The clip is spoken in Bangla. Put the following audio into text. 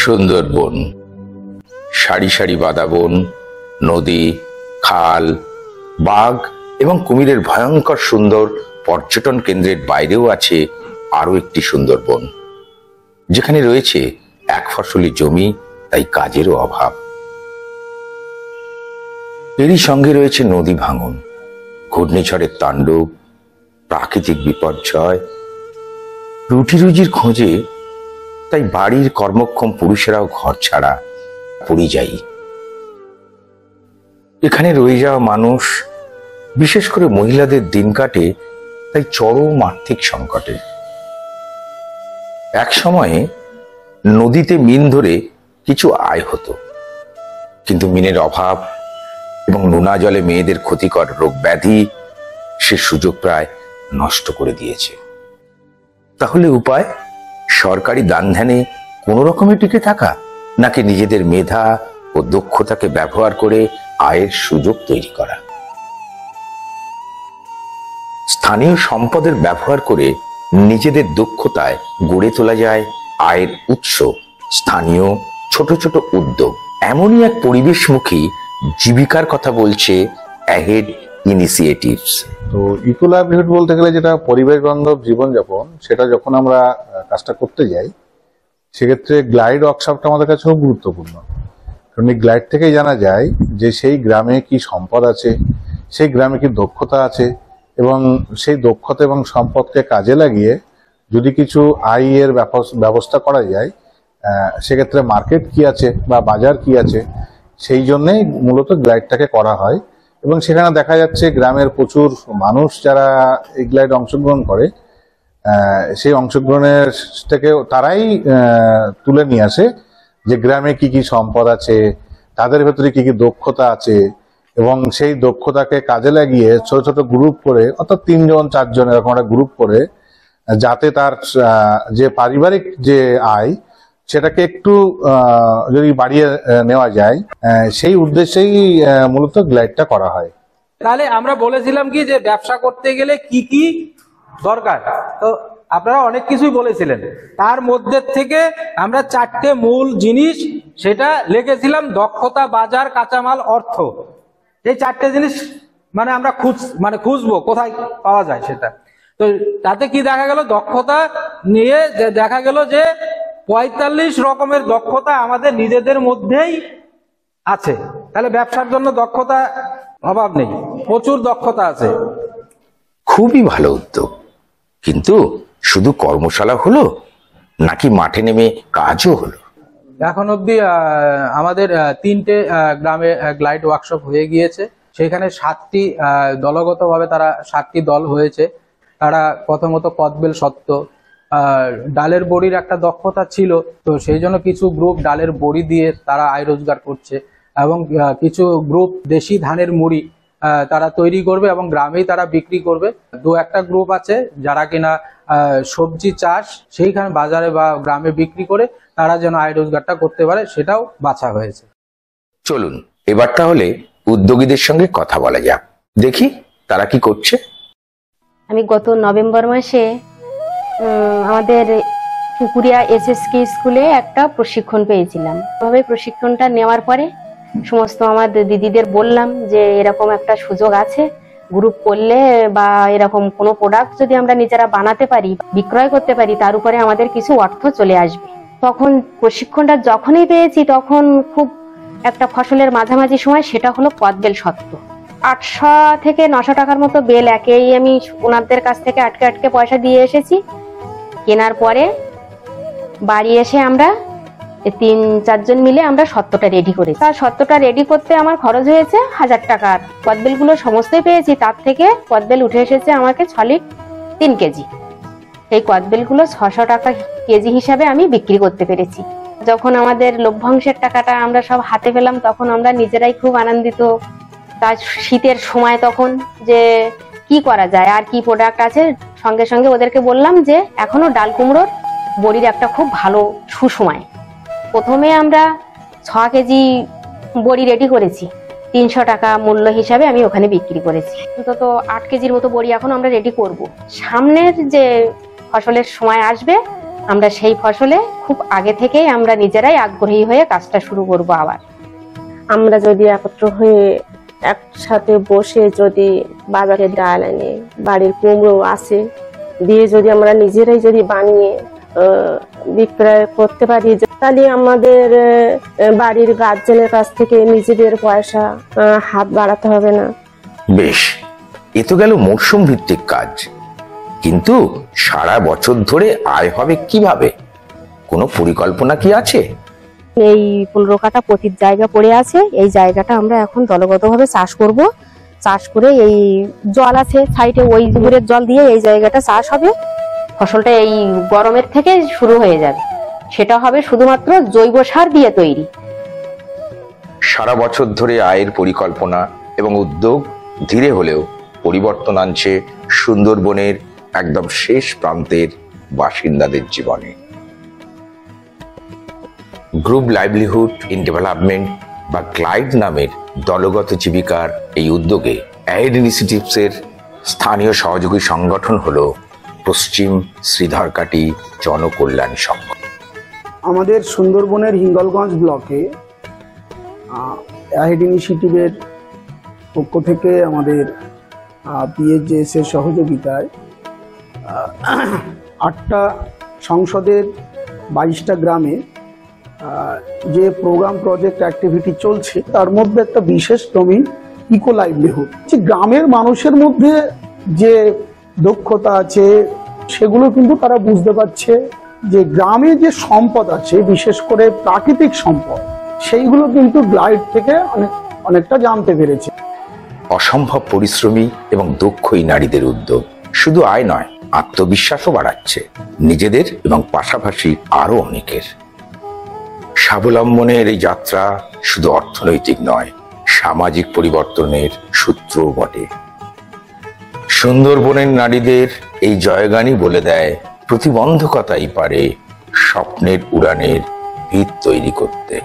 সুন্দরবন, সারি সারি বাঁধা বন, নদী, খাল, বাঘ এবং কুমিরের ভয়ঙ্কর সুন্দর পর্যটন কেন্দ্রের বাইরেও আছে আরো একটি সুন্দরবন, যেখানে রয়েছে এক ফসলি জমি, তাই কাজেরও অভাব। এরই সঙ্গে রয়েছে নদী ভাঙন, ঘূর্ণিঝড়ের তাণ্ডব, প্রাকৃতিক বিপর্যয়, রুটি রুজির খোঁজে তাই বাড়ির কর্মক্ষম পুরুষেরাও ঘর ছাড়া পরিযায়ী। এখানে রয়ে যাওয়া মানুষ, বিশেষ করে মহিলাদের দিন কাটে তাই চরম আর্থিক সংকটে। এক সময়ে নদীতে মিন ধরে কিছু আয় হতো, কিন্তু মিনের অভাব এবং নোনা জলে মেয়েদের ক্ষতিকর রোগ ব্যাধি সে সুযোগ প্রায় নষ্ট করে দিয়েছে। তাহলে উপায়? সরকারি দান ধ্যানে কোনো রকমে টিকে থাকা, নাকি নিজেদের মেধা ও দক্ষতাকে ব্যবহার করে আয়ের সুযোগ তৈরি করা? স্থানীয় সম্পদের ব্যবহার করে নিজেদের দক্ষতায় গড়ে তোলা যায় আয়ের উৎস, স্থানীয় ছোট ছোট উদ্যোগ। এমনই এক পরিবেশমুখী জীবিকার কথা বলছে অ্যাহেড ইনিশিয়েটিভস। তো ইকো লাইভলিহুড বলতে গেলে যেটা পরিবেশ বান্ধব জীবনযাপন, সেটা যখন আমরা কাজটা করতে যাই সেক্ষেত্রে গ্লাইড ওয়ার্কশপটা আমাদের কাছে খুব গুরুত্বপূর্ণ। কারণ এই গ্লাইড থেকেই জানা যায় যে সেই গ্রামে কি সম্পদ আছে, সেই গ্রামে কি দক্ষতা আছে, এবং সেই দক্ষতা এবং সম্পদকে কাজে লাগিয়ে যদি কিছু আয়ের ব্যবস্থা করা যায়, সেক্ষেত্রে মার্কেট কি আছে বা বাজার কি আছে, সেই জন্যেই মূলত গ্লাইডটাকে করা হয়। এবং সেখানে দেখা যাচ্ছে গ্রামের প্রচুর মানুষ যারা এই গ্লাইড অংশগ্রহণ করে, সেই অংশগ্রহণের থেকে তারাই তুলে নিয়ে আসে যে গ্রামে কি কি সম্পদ আছে, তাদের ভেতরে কি কি দক্ষতা আছে, এবং সেই দক্ষতাকে কাজে লাগিয়ে ছোট ছোট গ্রুপ করে, অর্থাৎ 3 জন 4 জন এরকম একটা গ্রুপ করে, যাতে তার যে পারিবারিক যে আয় সেটাকে একটু যদি বাড়িয়ে নেওয়া যায়, সেই উদ্দেশ্যেই মূলত গ্লাইডটা করা হয়। তাহলে আমরা বলেছিলাম কি যে ব্যবসা করতে গেলে কি কি দরকার, তো আপনারা অনেক কিছুই বলেছিলেন। তার মধ্যে থেকে আমরা 4টে মূল জিনিস সেটা লিখেছিলাম: দক্ষতা, বাজার, কাঁচামাল, অর্থ। এই 4টে জিনিস মানে আমরা খুঁজবো কোথায় পাওয়া যায় সেটা। তো তাতে কি দেখা গেল, দক্ষতা নিয়ে দেখা গেল যে 45 রকমের দক্ষতা আমাদের নিজেদের মধ্যেই আছে। তাহলে ব্যবসার জন্য দক্ষতা অভাব নেই, প্রচুর দক্ষতা আছে। খুবই ভালো উদ্যোগ, কিন্তু শুধু কর্মশালা হলো নাকি মাঠে নেমে কাজও হলো? এখন অব্দি আমাদের 3টে গ্রামে গ্লাইড ওয়ার্কশপ হয়ে গিয়েছে। সেখানে 7টি দলগতভাবে তারা 7টি দল হয়েছে। তারা প্রথমত কদবেল সত্ত্ব, ডালের বড়ির একটা দক্ষতা ছিল, তো সেই জন্য কিছু গ্রুপ ডালের বড়ি দিয়ে তারা আয় রোজগার করছে, এবং কিছু গ্রুপ দেশি ধানের মুড়ি তারা তৈরি করবে এবং গ্রামেই তারা বিক্রি করবে। 2-1টা গ্রুপ আছে যারা কিনা সবজি চাষ সেইখানে বাজারে বা গ্রামে বিক্রি করে তারা যেন আয় রোজগারটা করতে পারে, সেটাও বাছা হয়েছে। চলুন এবার তাহলে উদ্যোগীদের সঙ্গে কথা বলা যাক, দেখি তারা কি করছে। আমি গত নভেম্বর মাসে আমাদের পুকুরিয়া এসএসকে স্কুলে একটা প্রশিক্ষণ পেয়েছিলাম। তবে প্রশিক্ষণটা নেওয়ার পরে সমস্ত আমার দিদিদের বললাম যে এরকম একটা সুযোগ আছে, গ্রুপ করলে বা এরকম কোনো প্রোডাক্ট যদি আমরা নিজেরা বানাতে পারি, বিক্রয় করতে পারি, তার উপরে আমাদের কিছু অর্থ চলে আসবে। তখন প্রশিক্ষণটা যখনই পেয়েছি তখন খুব একটা ফসলের মাঝামাঝি সময়, সেটা হলো কদবেল সত্ত্ব। 800 থেকে 900 টাকার মতো বেল একেই আমি ওনাদের কাছ থেকে আটকে পয়সা দিয়ে এসেছি। কেনার পরে বাড়ি এসে আমরা 3-4 জন মিলে আমরা সত্ত্বটা রেডি করেছি। তার সত্ত্বটা রেডি করতে আমার খরচ হয়েছে 1000 টাকা। কদবেলগুলো সমস্তই পেয়েছি, তার থেকে কদবেল উঠে এসেছে আমাকে 6 লিট 3 কেজি। এই কদবেলগুলো 600 টাকা কেজি হিসাবে আমি বিক্রি করতে পেরেছি। যখন আমাদের লভ্যাংশের টাকাটা আমরা সব হাতে পেলাম, তখন আমরা নিজেরাই খুব আনন্দিত। তার শীতের সময় তখন যে কি করা যায় আর কি প্রোডাক্ট আছে, সঙ্গে সঙ্গে ওদেরকে বললাম যে এখনো ডাল কুমড়োর বড়ির একটা খুব ভালো সুসময়। প্রথমে আমরা 6 কেজি বড়ি রেডি করেছি, 300 টাকা মূল্য হিসাবে আমি ওখানে বিক্রি করেছি। অন্তত 8 কেজির মতো বড়ি এখন আমরা রেডি করব। সামনের যে ফসলের সময় আসবে আমরা সেই ফসলে খুব আগে থেকেই আমরা নিজেরাই আগ্রহী হয়ে কাজটা শুরু করব আবার। আমরা যদি একত্র হয়ে একসাথে বসে যদি বাজারে ডাল এনে বাড়ির কুমড়ো আছে দিয়ে যদি আমরা নিজেরাই যদি বানিয়ে বিক্রয় করতে পারি, তাহলে আমাদের বাড়ির গার্জেনের কাছ থেকে নিজেদের পয়সা হাত বাড়াতে হবে না। বেশ, এ তো গেল মরশুম ভিত্তিক কাজ, কিন্তু সারা বছর ধরে আয় হবে কিভাবে? কোনো পরিকল্পনা কি আছে? এই 15 কাঠা পতিত জায়গা পড়ে আছে, এই জায়গাটা আমরা এখন দলগতভাবে চাষ করব। চাষ করে এই জল আছে সাইডে, ওই পুকুরের জল দিয়ে এই জায়গাটা চাষ হবে। ফসলটা এই গরমের থেকে শুরু হয়ে যাবে, সেটা হবে শুধুমাত্র জৈব সার দিয়ে তৈরি। সারা বছর ধরে আয়ের পরিকল্পনা এবং উদ্যোগ ধীরে হলেও পরিবর্তন আনছে সুন্দরবনের একদম শেষ প্রান্তের বাসিন্দাদের জীবনে। গ্রুপ লাইভলিহুড ইন ডেভেলপমেন্ট বা গ্লাইড নামের দলগত জীবিকার এই উদ্যোগে অ্যাড ইনিশিয়েটিভসের স্থানীয় সহযোগী সংগঠন হলো পশ্চিম শ্রীধরকাটি জনকল্যাণ সংঘ। আমাদের সুন্দরবনের হিঙ্গলগঞ্জ ব্লকে অ্যাড ইনিশিয়েটিভের পক্ষ থেকে আমাদের পিএইচজেএস এর সহযোগিতায় 8টা সংসদের 22টা গ্রামে যে প্রোগ্রাম প্রজেক্ট অ্যাক্টিভিটি চলছে, তার মধ্যে একটা বিশেষ ডোমেইন ইকো লাইভলিহুড। যে গ্রামের মানুষের মধ্যে যে দক্ষতা আছে সেগুলো কিন্তু তারা বুঝতে পারছে যে গ্রামে যে সম্পদ আছে, বিশেষ করে প্রাকৃতিক সম্পদ, সেইগুলো কিন্তু গ্লাইড থেকে অনেকটা জানতে পেরেছে। অসম্ভব পরিশ্রমী এবং দক্ষই নারীদের উদ্যোগ শুধু আয় নয়, আত্মবিশ্বাসও বাড়াচ্ছে নিজেদের এবং পাশাপাশি আরো অনেকের। স্বাবলম্বনের এই যাত্রা শুধু অর্থনৈতিক নয়, সামাজিক পরিবর্তনের সূত্রও বটে। সুন্দরবনের নারীদের এই জয়গানই বলে দেয়, প্রতিবন্ধকতাই পারে স্বপ্নের উড়ানের ভিত তৈরি করতে।